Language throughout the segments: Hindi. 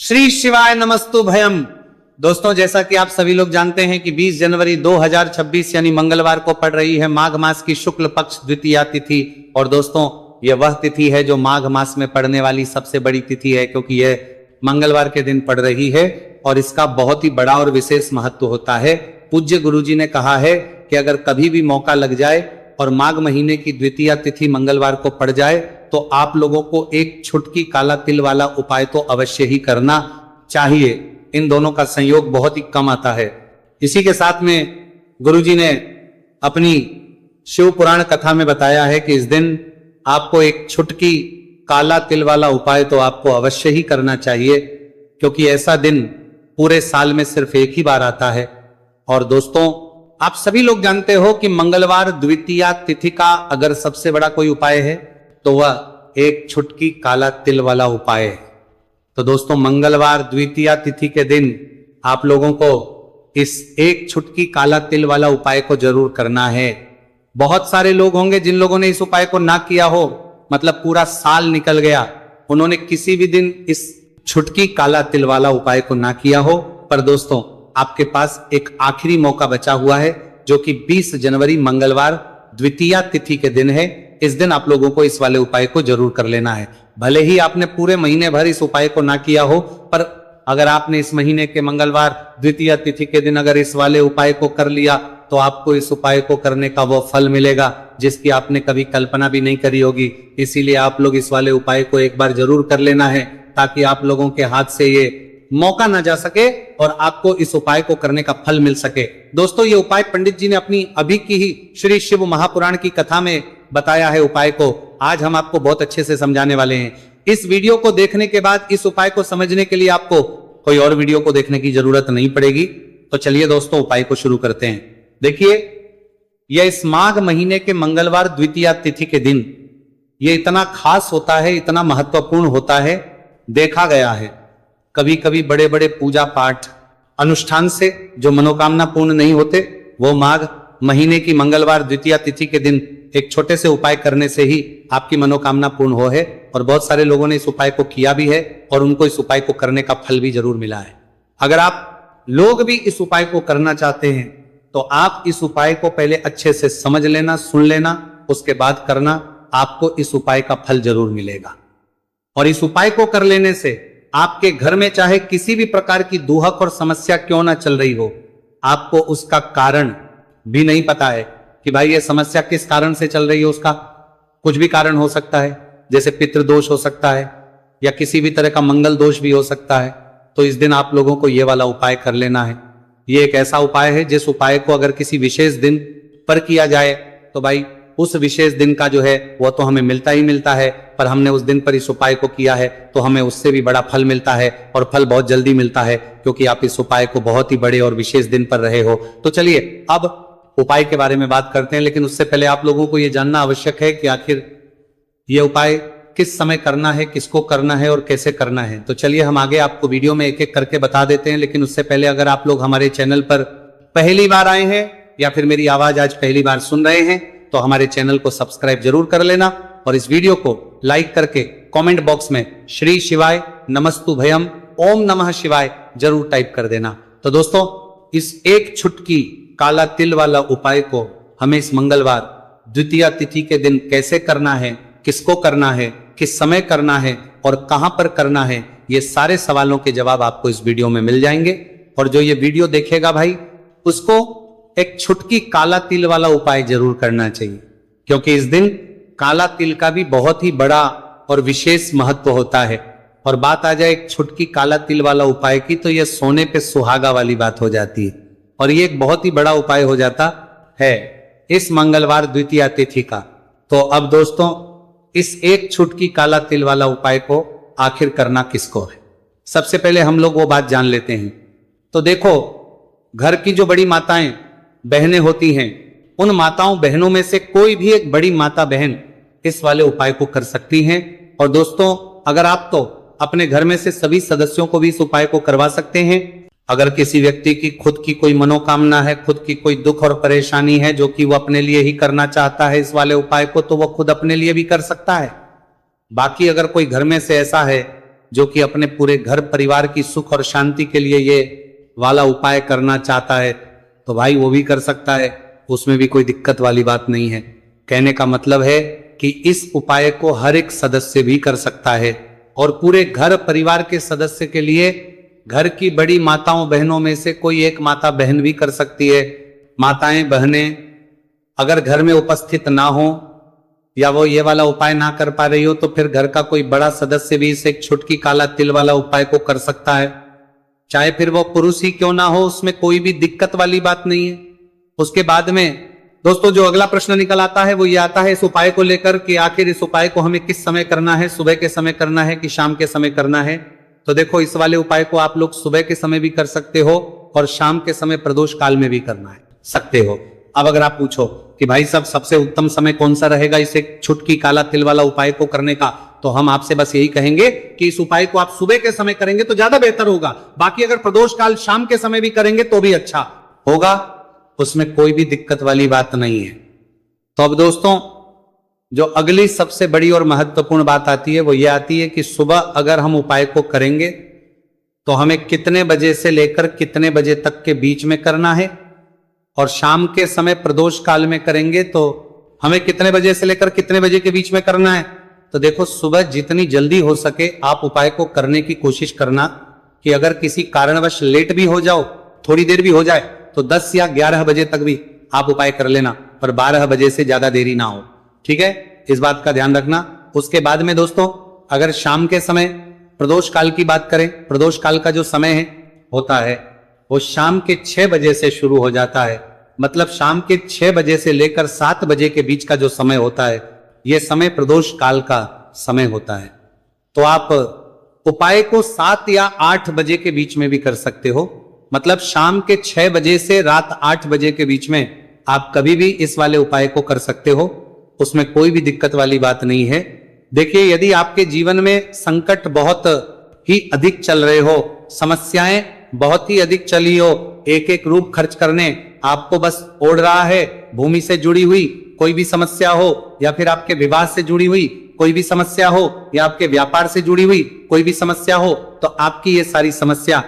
श्री शिवाय नमस्तु भयम। दोस्तों, जैसा कि आप सभी लोग जानते हैं कि 20 जनवरी 2026 यानी मंगलवार को पड़ रही है माघ मास की शुक्ल पक्ष द्वितीया तिथि। और दोस्तों, यह वह तिथि है जो माघ मास में पड़ने वाली सबसे बड़ी तिथि है, क्योंकि यह मंगलवार के दिन पड़ रही है और इसका बहुत ही बड़ा और विशेष महत्व होता है। पूज्य गुरुजी ने कहा है कि अगर कभी भी मौका लग जाए और माघ महीने की द्वितीया तिथि मंगलवार को पड़ जाए तो आप लोगों को एक छुटकी काला तिल वाला उपाय तो अवश्य ही करना चाहिए। इन दोनों का संयोग बहुत ही कम आता है। इसी के साथ में गुरुजी ने अपनी शिव पुराण कथा में बताया है कि इस दिन आपको एक छुटकी काला तिल वाला उपाय तो आपको अवश्य ही करना चाहिए, क्योंकि ऐसा दिन पूरे साल में सिर्फ एक ही बार आता है। और दोस्तों, आप सभी लोग जानते हो कि मंगलवार द्वितीया तिथि का अगर सबसे बड़ा कोई उपाय है तो वह एक छुटकी काला तिल वाला उपाय है। तो दोस्तों, मंगलवार द्वितीया तिथि के दिन आप लोगों को इस एक छुटकी काला तिल वाला उपाय को जरूर करना है। बहुत सारे लोग होंगे जिन लोगों ने इस उपाय को ना किया हो, मतलब पूरा साल निकल गया, उन्होंने किसी भी दिन इस छुटकी काला तिल वाला उपाय को ना किया हो। पर दोस्तों, आपके पास एक आखिरी मौका बचा हुआ है, जो कि 20 जनवरी मंगलवार द्वितीया तिथि के दिन है। इस दिन आप लोगों को इस वाले उपाय को जरूर कर लेना है। भले ही आपने पूरे महीने भर इस उपाय को ना किया हो, पर अगर आपने इस महीने के मंगलवार द्वितीया तिथि के दिन अगर इस वाले उपाय को कर लिया तो आपको इस उपाय को करने का वो फल मिलेगा जिसकी आपने कभी कल्पना भी नहीं करी होगी। इसीलिए आप लोग इस वाले उपाय को एक बार जरूर कर लेना है, ताकि आप लोगों के हाथ से ये मौका ना जा सके और आपको इस उपाय को करने का फल मिल सके। दोस्तों, ये उपाय पंडित जी ने अपनी अभी की ही श्री शिव महापुराण की कथा में बताया है। उपाय को आज हम आपको बहुत अच्छे से समझाने वाले हैं। इस वीडियो को देखने के बाद इस उपाय को समझने के लिए आपको कोई और वीडियो को देखने की जरूरत नहीं पड़ेगी। तो चलिए दोस्तों, उपाय को शुरू करते हैं। देखिए, यह इस माघ महीने के मंगलवार द्वितीया तिथि के दिन यह इतना खास होता है, इतना महत्वपूर्ण होता है। देखा गया है कभी कभी बड़े बड़े पूजा पाठ अनुष्ठान से जो मनोकामना पूर्ण नहीं होते, वो माघ महीने की मंगलवार द्वितीया तिथि के दिन एक छोटे से उपाय करने से ही आपकी मनोकामना पूर्ण हो है। और बहुत सारे लोगों ने इस उपाय को किया भी है और उनको इस उपाय को करने का फल भी जरूर मिला है। अगर आप लोग भी इस उपाय को करना चाहते हैं तो आप इस उपाय को पहले अच्छे से समझ लेना, सुन लेना, उसके बाद करना। आपको इस उपाय का फल जरूर मिलेगा। और इस उपाय को कर लेने से आपके घर में चाहे किसी भी प्रकार की दुहक और समस्या क्यों ना चल रही हो, आपको उसका कारण भी नहीं पता है कि भाई ये समस्या किस कारण से चल रही है। उसका कुछ भी कारण हो सकता है, जैसे पितृदोष हो सकता है या किसी भी तरह का मंगल दोष भी हो सकता है। तो इस दिन आप लोगों को ये वाला उपाय कर लेना है। ये एक ऐसा उपाय है जिस उपाय को अगर किसी विशेष दिन पर किया जाए तो भाई उस विशेष दिन का जो है वो तो हमें मिलता ही मिलता है, पर हमने उस दिन पर इस उपाय को किया है तो हमें उससे भी बड़ा फल मिलता है, और फल बहुत जल्दी मिलता है, क्योंकि आप इस उपाय को बहुत ही बड़े और विशेष दिन पर रहे हो। तो चलिए अब उपाय के बारे में बात करते हैं, लेकिन उससे पहले आप लोगों को यह जानना आवश्यक है कि आखिर यह उपाय किस समय करना है, किसको करना है और कैसे करना है। तो चलिए हम आगे आपको वीडियो में एक एक करके बता देते हैं। लेकिन उससे पहले अगर आप लोग हमारे चैनल पर पहली बार आए हैं या फिर मेरी आवाज आज पहली बार सुन रहे हैं तो हमारे चैनल को सब्सक्राइब जरूर कर लेना और इस वीडियो को लाइक करके कमेंट बॉक्स में श्री शिवाय नमस्तु भयम ओम नमः शिवाय जरूर टाइप कर देना। तो दोस्तों, इस एक छुटकी काला तिल वाला उपाय को हमें इस मंगलवार द्वितीया तिथि के दिन कैसे करना है, किसको करना है, किस समय करना है और कहां पर करना है, ये सारे सवालों के जवाब आपको इस वीडियो में मिल जाएंगे। और जो ये वीडियो देखेगा भाई, उसको एक छुटकी काला तिल वाला उपाय जरूर करना चाहिए, क्योंकि इस दिन काला तिल का भी बहुत ही बड़ा और विशेष महत्व होता है। और बात आ जाए एक छुटकी काला तिल वाला उपाय की, तो यह सोने पे सुहागा वाली बात हो जाती है और ये एक बहुत ही बड़ा उपाय हो जाता है इस मंगलवार द्वितीया तिथि का। तो अब दोस्तों, इस एक छुटकी काला तिल वाला उपाय को आखिर करना किसको है, सबसे पहले हम लोग वो बात जान लेते हैं। तो देखो, घर की जो बड़ी माताएं बहनें होती हैं, उन माताओं बहनों में से कोई भी एक बड़ी माता बहन इस वाले उपाय को कर सकती हैं। और दोस्तों, अगर आप तो अपने घर में से सभी सदस्यों को भी इस उपाय को करवा सकते हैं। अगर किसी व्यक्ति की खुद की कोई मनोकामना है, खुद की कोई दुख और परेशानी है जो कि वो अपने लिए ही करना चाहता है इस वाले उपाय को, तो वो खुद अपने लिए भी कर सकता है। बाकी अगर कोई घर में से ऐसा है जो कि अपने पूरे घर परिवार की सुख और शांति के लिए ये वाला उपाय करना चाहता है तो भाई वो भी कर सकता है, उसमें भी कोई दिक्कत वाली बात नहीं है। कहने का मतलब है कि इस उपाय को हर एक सदस्य भी कर सकता है और पूरे घर परिवार के सदस्य के लिए घर की बड़ी माताओं बहनों में से कोई एक माता बहन भी कर सकती है। माताएं बहनें अगर घर में उपस्थित ना हो या वो ये वाला उपाय ना कर पा रही हो तो फिर घर का कोई बड़ा सदस्य भी इस एक छुटकी काला तिल वाला उपाय को कर सकता है, चाहे फिर वो पुरुष ही क्यों ना हो, उसमें कोई भी दिक्कत वाली बात नहीं है। उसके बाद में दोस्तों जो अगला प्रश्न निकल आता है वो ये आता है इस उपाय को लेकर कि आखिर इस उपाय को हमें किस समय करना है, सुबह के समय करना है कि शाम के समय करना है। तो देखो इस वाले उपाय को आप लोग सुबह के समय भी कर सकते हो और शाम के समय प्रदोष काल में भी करना है सकते हो। अब अगर आप पूछो कि भाई साहब सबसे उत्तम समय कौन सा रहेगा इस एक छुटकी काला तिल वाला उपाय को करने का, तो हम आपसे बस यही कहेंगे कि इस उपाय को आप सुबह के समय करेंगे तो ज्यादा बेहतर होगा। बाकी अगर प्रदोष काल शाम के समय भी करेंगे तो भी अच्छा होगा, उसमें कोई भी दिक्कत वाली बात नहीं है। तो अब दोस्तों जो अगली सबसे बड़ी और महत्वपूर्ण बात आती है वो ये आती है कि सुबह अगर हम उपाय को करेंगे तो हमें कितने बजे से लेकर कितने बजे तक के बीच में करना है, और शाम के समय प्रदोष काल में करेंगे तो हमें कितने बजे से लेकर कितने बजे के बीच में करना है। तो देखो सुबह जितनी जल्दी हो सके आप उपाय को करने की कोशिश करना कि अगर किसी कारणवश लेट भी हो जाओ, थोड़ी देर भी हो जाए तो 10 या 11 बजे तक भी आप उपाय कर लेना, पर 12 बजे से ज्यादा देरी ना हो, ठीक है, इस बात का ध्यान रखना। उसके बाद में दोस्तों अगर शाम के समय प्रदोष काल की बात करें, प्रदोष काल का जो समय है होता है वो शाम के 6 बजे से शुरू हो जाता है, मतलब शाम के 6 बजे से लेकर 7 बजे के बीच का जो समय होता है यह समय प्रदोष काल का समय होता है। तो आप उपाय को 7 या 8 बजे के बीच में भी कर सकते हो, मतलब शाम के 6 बजे से रात 8 बजे के बीच में आप कभी भी इस वाले उपाय को कर सकते हो, उसमें कोई भी दिक्कत वाली बात नहीं है। देखिए यदि आपके जीवन में संकट बहुत ही अधिक चल रहे हो, समस्याएं बहुत ही अधिक चली हो, एक एक रूप खर्च करने आपको बस ओढ़ रहा है, भूमि से जुड़ी हुई कोई भी समस्या हो या फिर आपके विवाह से जुड़ी हुई कोई भी समस्या हो या आपके व्यापार से जुड़ी हुई कोई भी समस्या हो, तो आपकी ये सारी समस्या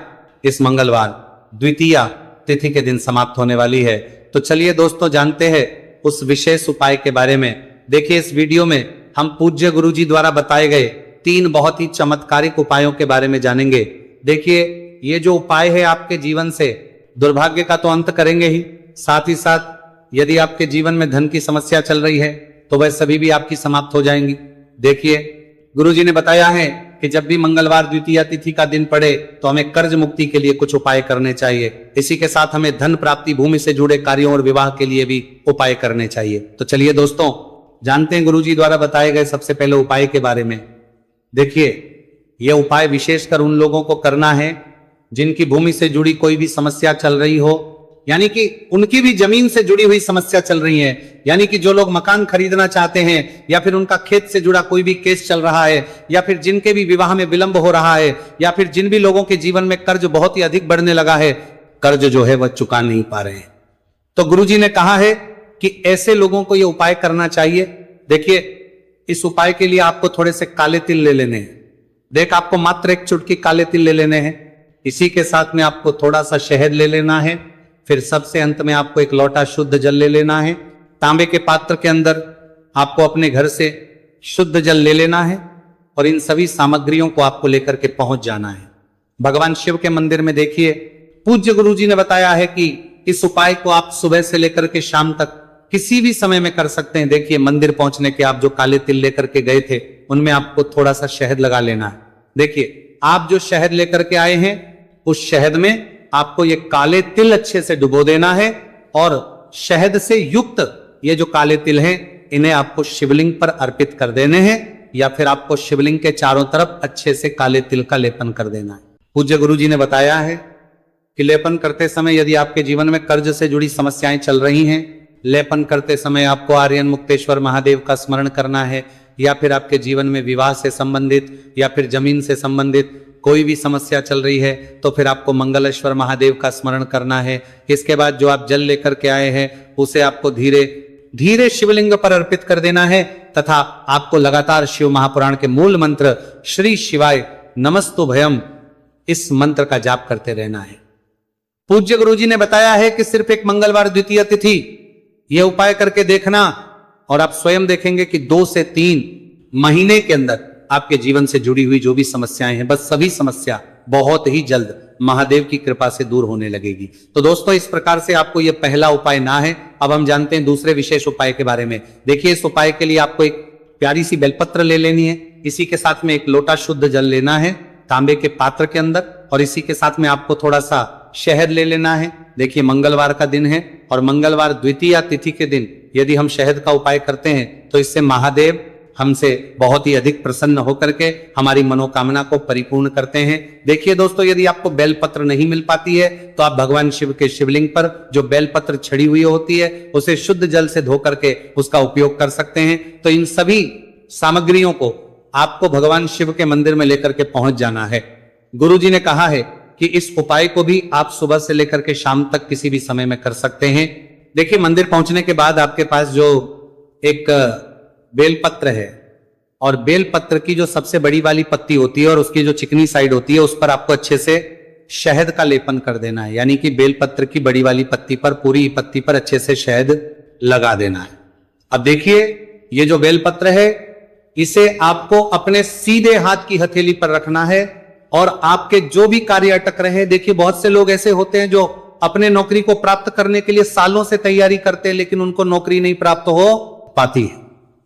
इस मंगलवार द्वितीया तिथि के दिन समाप्त होने वाली है। तो चलिए दोस्तों जानते हैं उस विशेष उपाय के बारे में। देखिए इस वीडियो में हम पूज्य गुरुजी द्वारा बताए गए 3 बहुत ही चमत्कारिक उपायों के बारे में जानेंगे। देखिए ये जो उपाय है आपके जीवन से दुर्भाग्य का तो अंत करेंगे ही, साथ ही साथ यदि आपके जीवन में धन की समस्या चल रही है तो वह सभी भी आपकी समाप्त हो जाएंगी। देखिए गुरुजी ने बताया है कि जब भी मंगलवार द्वितीया तिथि का दिन पड़े तो हमें कर्ज मुक्ति के लिए कुछ उपाय करने चाहिए, इसी के साथ हमें धन प्राप्ति, भूमि से जुड़े कार्यों और विवाह के लिए भी उपाय करने चाहिए। तो चलिए दोस्तों जानते हैं गुरुजी द्वारा बताए गए सबसे पहले उपाय के बारे में। देखिए यह उपाय विशेषकर उन लोगों को करना है जिनकी भूमि से जुड़ी कोई भी समस्या चल रही हो, यानी कि उनकी भी जमीन से जुड़ी हुई समस्या चल रही है, यानी कि जो लोग मकान खरीदना चाहते हैं या फिर उनका खेत से जुड़ा कोई भी केस चल रहा है या फिर जिनके भी विवाह में विलंब हो रहा है या फिर जिन भी लोगों के जीवन में कर्ज बहुत ही अधिक बढ़ने लगा है, कर्ज जो है वह चुका नहीं पा रहे हैं, तो गुरुजी ने कहा है कि ऐसे लोगों को यह उपाय करना चाहिए। देखिए इस उपाय के लिए आपको थोड़े से काले तिल ले लेने हैं। देख आपको मात्र एक चुटकी काले तिल ले लेने हैं, इसी के साथ में आपको थोड़ा सा शहद ले लेना है, फिर सबसे अंत में आपको एक लोटा शुद्ध जल ले लेना है। तांबे के पात्र के अंदर आपको अपने घर से शुद्ध जल ले लेना है और इन सभी सामग्रियों को आपको लेकर के पहुंच जाना है भगवान शिव के मंदिर में। देखिए पूज्य गुरुजी ने बताया है कि इस उपाय को आप सुबह से लेकर के शाम तक किसी भी समय में कर सकते हैं। देखिए मंदिर पहुंचने के आप जो काले तिल लेकर के गए थे उनमें आपको थोड़ा सा शहद लगा लेना है। देखिए आप जो शहद लेकर के आए हैं उस शहद में आपको ये काले तिल अच्छे से डुबो देना है और शहद से युक्त ये जो काले तिल हैं इन्हें आपको शिवलिंग पर अर्पित कर देने हैं या फिर आपको शिवलिंग के चारों तरफ अच्छे से काले तिल का लेपन कर देना है। पूज्य गुरुजी ने बताया है कि लेपन करते समय यदि आपके जीवन में कर्ज से जुड़ी समस्याएं चल रही हैं, लेपन करते समय आपको आर्यन मुक्तेश्वर महादेव का स्मरण करना है, या फिर आपके जीवन में विवाह से संबंधित या फिर जमीन से संबंधित कोई भी समस्या चल रही है तो फिर आपको मंगलेश्वर महादेव का स्मरण करना है। इसके बाद जो आप जल लेकर के आए हैं उसे आपको धीरे धीरे शिवलिंग पर अर्पित कर देना है तथा आपको लगातार शिव महापुराण के मूल मंत्र श्री शिवाय नमस्तु भयम, इस मंत्र का जाप करते रहना है। पूज्य गुरुजी ने बताया है कि सिर्फ एक मंगलवार द्वितीया तिथि यह उपाय करके देखना और आप स्वयं देखेंगे कि 2 से 3 महीने के अंदर आपके जीवन से जुड़ी हुई जो भी समस्याएं हैं, बस सभी समस्या बहुत ही जल्द महादेव की कृपा से दूर होने लगेगी। तो दोस्तों, इस प्रकार से आपको यह पहला उपाय ना है। अब हम जानते हैं दूसरे विशेष उपाय के बारे में। देखिए, इस उपाय के लिए आपको एक प्यारी सी बेलपत्र ले लेनी है। इसी के साथ में एक लोटा शुद्ध जल लेना है तांबे के पात्र के अंदर, और इसी के साथ में आपको थोड़ा सा शहद ले लेना है। देखिए, मंगलवार का दिन है और मंगलवार द्वितीया तिथि के दिन यदि हम शहद का उपाय करते हैं तो इससे महादेव हमसे बहुत ही अधिक प्रसन्न होकर के हमारी मनोकामना को परिपूर्ण करते हैं। देखिए दोस्तों, यदि आपको बेलपत्र नहीं मिल पाती है तो आप भगवान शिव के शिवलिंग पर जो बेलपत्र छड़ी हुई होती है उसे शुद्ध जल से धो करके उसका उपयोग कर सकते हैं। तो इन सभी सामग्रियों को आपको भगवान शिव के मंदिर में लेकर के पहुंच जाना है। गुरुजी ने कहा है कि इस उपाय को भी आप सुबह से लेकर के शाम तक किसी भी समय में कर सकते हैं। देखिए, मंदिर पहुंचने के बाद आपके पास जो एक बेलपत्र है और बेलपत्र की जो सबसे बड़ी वाली पत्ती होती है और उसकी जो चिकनी साइड होती है उस पर आपको अच्छे से शहद का लेपन कर देना है। यानी कि बेलपत्र की बड़ी वाली पत्ती पर, पूरी पत्ती पर अच्छे से शहद लगा देना है। अब देखिए, ये जो बेलपत्र है इसे आपको अपने सीधे हाथ की हथेली पर रखना है और आपके जो भी कार्य अटक रहे हैं, देखिए बहुत से लोग ऐसे होते हैं जो अपने नौकरी को प्राप्त करने के लिए सालों से तैयारी करते हैं लेकिन उनको नौकरी नहीं प्राप्त हो पाती है।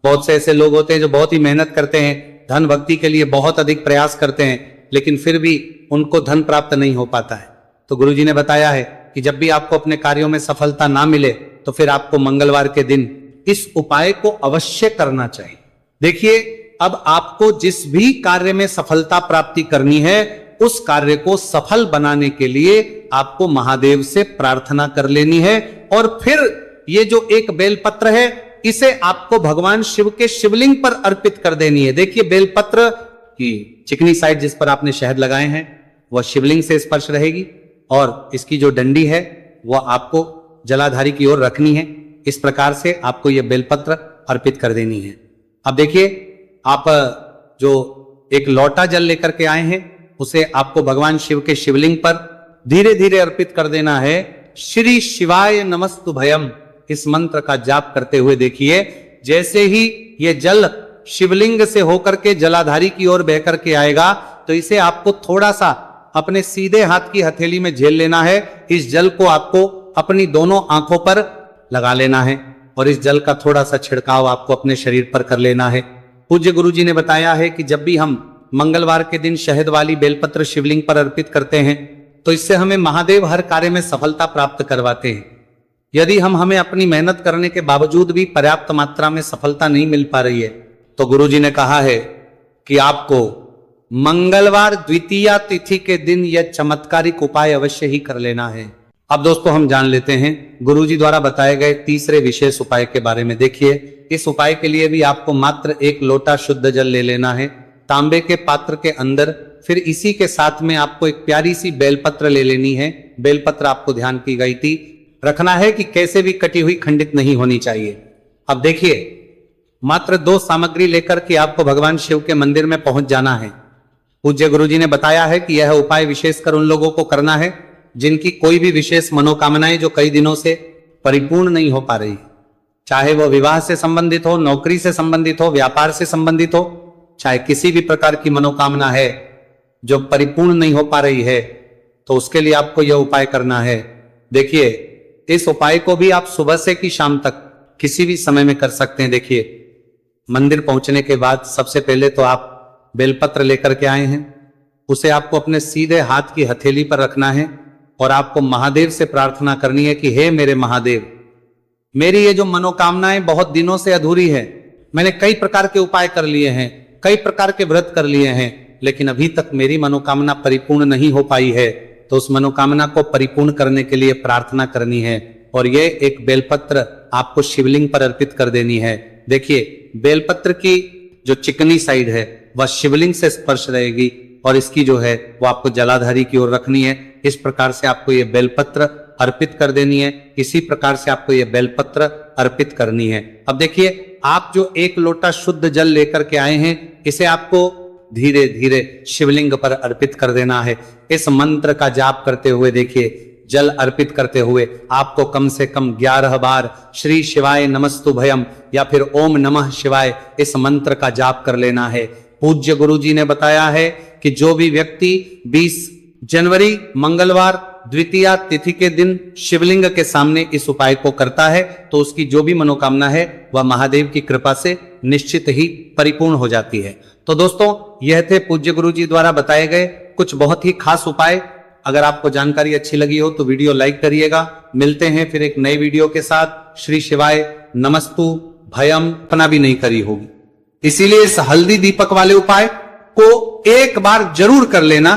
बहुत से ऐसे लोग होते हैं जो बहुत ही मेहनत करते हैं, धन भक्ति के लिए बहुत अधिक प्रयास करते हैं लेकिन फिर भी उनको धन प्राप्त नहीं हो पाता है। तो गुरुजी ने बताया है कि जब भी आपको अपने कार्यों में सफलता ना मिले तो फिर आपको मंगलवार के दिन इस उपाय को अवश्य करना चाहिए। देखिए, अब आपको जिस भी कार्य में सफलता प्राप्ति करनी है उस कार्य को सफल बनाने के लिए आपको महादेव से प्रार्थना कर लेनी है और फिर ये जो एक बेलपत्र है इसे आपको भगवान शिव के शिवलिंग पर अर्पित कर देनी है। देखिए, बेलपत्र की चिकनी साइड जिस पर आपने शहद लगाए हैं वह शिवलिंग से स्पर्श रहेगी और इसकी जो डंडी है वह आपको जलाधारी की ओर रखनी है। इस प्रकार से आपको यह बेलपत्र अर्पित कर देनी है। अब देखिए, आप जो एक लोटा जल लेकर के आए हैं उसे आपको भगवान शिव के शिवलिंग पर धीरे धीरे अर्पित कर देना है। श्री शिवाय नमस्तु भयम, इस मंत्र का जाप करते हुए देखिए, जैसे ही यह जल शिवलिंग से होकर के जलाधारी की ओर बह करके आएगा तो इसे आपको थोड़ा सा अपने सीधे हाथ की हथेली में झेल लेना है। इस जल को आपको अपनी दोनों आंखों पर लगा लेना है और इस जल का थोड़ा सा छिड़काव आपको अपने शरीर पर कर लेना है। पूज्य गुरुजी ने बताया है कि जब भी हम मंगलवार के दिन शहद वाली बेलपत्र शिवलिंग पर अर्पित करते हैं तो इससे हमें महादेव हर कार्य में सफलता प्राप्त करवाते हैं। यदि हमें अपनी मेहनत करने के बावजूद भी पर्याप्त मात्रा में सफलता नहीं मिल पा रही है तो गुरुजी ने कहा है कि आपको मंगलवार द्वितीया तिथि के दिन यह चमत्कारिक उपाय अवश्य ही कर लेना है। अब दोस्तों, हम जान लेते हैं गुरुजी द्वारा बताए गए तीसरे विशेष उपाय के बारे में। देखिए, इस उपाय के लिए भी आपको मात्र एक लोटा शुद्ध जल ले लेना है तांबे के पात्र के अंदर। फिर इसी के साथ में आपको एक प्यारी सी बेलपत्र ले लेनी है। बेलपत्र आपको ध्यान की गई थी रखना है कि कैसे भी कटी हुई खंडित नहीं होनी चाहिए। अब देखिए, मात्र 2 सामग्री लेकर के आपको भगवान शिव के मंदिर में पहुंच जाना है। पूज्य गुरुजी ने बताया है कि यह उपाय विशेषकर उन लोगों को करना है जिनकी कोई भी विशेष मनोकामनाएं जो कई दिनों से परिपूर्ण नहीं हो पा रही, चाहे वह विवाह से संबंधित हो, नौकरी से संबंधित हो, व्यापार से संबंधित हो, चाहे किसी भी प्रकार की मनोकामना है जो परिपूर्ण नहीं हो पा रही है तो उसके लिए आपको यह उपाय करना है। देखिए, इस उपाय को भी आप सुबह से कि शाम तक किसी भी समय में कर सकते हैं। देखिए, मंदिर पहुंचने के बाद सबसे पहले तो आप बेलपत्र लेकर के आए हैं, उसे आपको अपने सीधे हाथ की हथेली पर रखना है और आपको महादेव से प्रार्थना करनी है कि हे मेरे महादेव, मेरी ये जो मनोकामनाएं बहुत दिनों से अधूरी है, मैंने कई प्रकार के उपाय कर लिए हैं, कई प्रकार के व्रत कर लिए हैं, लेकिन अभी तक मेरी मनोकामना परिपूर्ण नहीं हो पाई है। तो उस मनोकामना को परिपूर्ण करने के लिए प्रार्थना करनी है और ये एक बेलपत्र आपको शिवलिंग पर अर्पित कर देनी है। देखिए, बेलपत्र की जो चिकनी साइड है वह शिवलिंग से स्पर्श रहेगी और इसकी जो है वो आपको जलाधारी की ओर रखनी है। इस प्रकार से आपको ये बेलपत्र अर्पित कर देनी है। इसी प्रकार से आपको ये बेलपत्र अर्पित करनी है। अब देखिए, आप जो एक लोटा शुद्ध जल लेकर के आए हैं इसे आपको धीरे धीरे शिवलिंग पर अर्पित कर देना है। इस मंत्र का जाप करते हुए देखिए, जल अर्पित करते हुए आपको कम से कम 11 बार श्री शिवाय नमस्तुभयम या फिर ओम नमः शिवाय इस मंत्र का जाप कर लेना है। पूज्य गुरु जी ने बताया है कि जो भी व्यक्ति 20 जनवरी मंगलवार द्वितीया तिथि के दिन शिवलिंग के सामने इस उपाय को करता है तो उसकी जो भी मनोकामना है वह महादेव की कृपा से निश्चित ही परिपूर्ण हो जाती है। तो दोस्तों, यह थे पूज्य गुरु जी द्वारा बताए गए कुछ बहुत ही खास उपाय। अगर आपको जानकारी अच्छी लगी हो तो वीडियो लाइक करिएगा। मिलते हैं फिर एक नए वीडियो के साथ। श्री शिवाय नमस्तु भयम अपना भी नहीं करी होगी, इसीलिए इस हल्दी दीपक वाले उपाय को एक बार जरूर कर लेना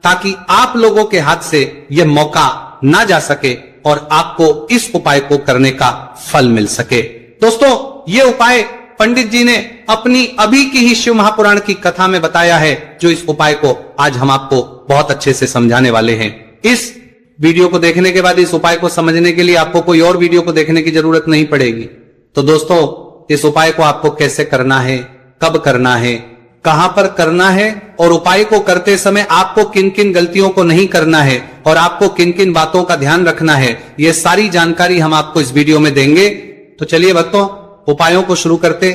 ताकि आप लोगों के हाथ से यह मौका ना जा सके और आपको इस उपाय को करने का फल मिल सके। दोस्तों, यह उपाय पंडित जी ने अपनी अभी की ही शिव महापुराण की कथा में बताया है, जो इस उपाय को आज हम आपको बहुत अच्छे से समझाने वाले हैं। इस वीडियो को देखने के बाद इस उपाय को समझने के लिए आपको कोई और वीडियो को देखने की जरूरत नहीं पड़ेगी। तो दोस्तों, इस उपाय को आपको कैसे करना है, कब करना है, कहां पर करना है और उपाय को करते समय आपको किन किन गलतियों को नहीं करना है और आपको किन किन बातों का ध्यान रखना है, यह सारी जानकारी हम आपको इस वीडियो में देंगे। तो चलिए भक्तों, उपायों को शुरू करते।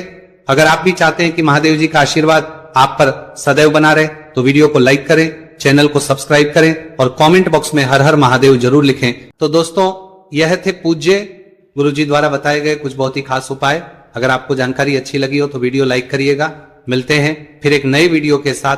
अगर आप भी चाहते हैं कि महादेव जी का आशीर्वाद आप पर सदैव बना रहे तो वीडियो को लाइक करें, चैनल को सब्सक्राइब करें और कमेंट बॉक्स में हर हर महादेव जरूर लिखें। तो दोस्तों, यह थे पूज्य गुरु जी द्वारा बताए गए कुछ बहुत ही खास उपाय। अगर आपको जानकारी अच्छी लगी हो तो वीडियो लाइक करिएगा। मिलते हैं फिर एक नए वीडियो के साथ।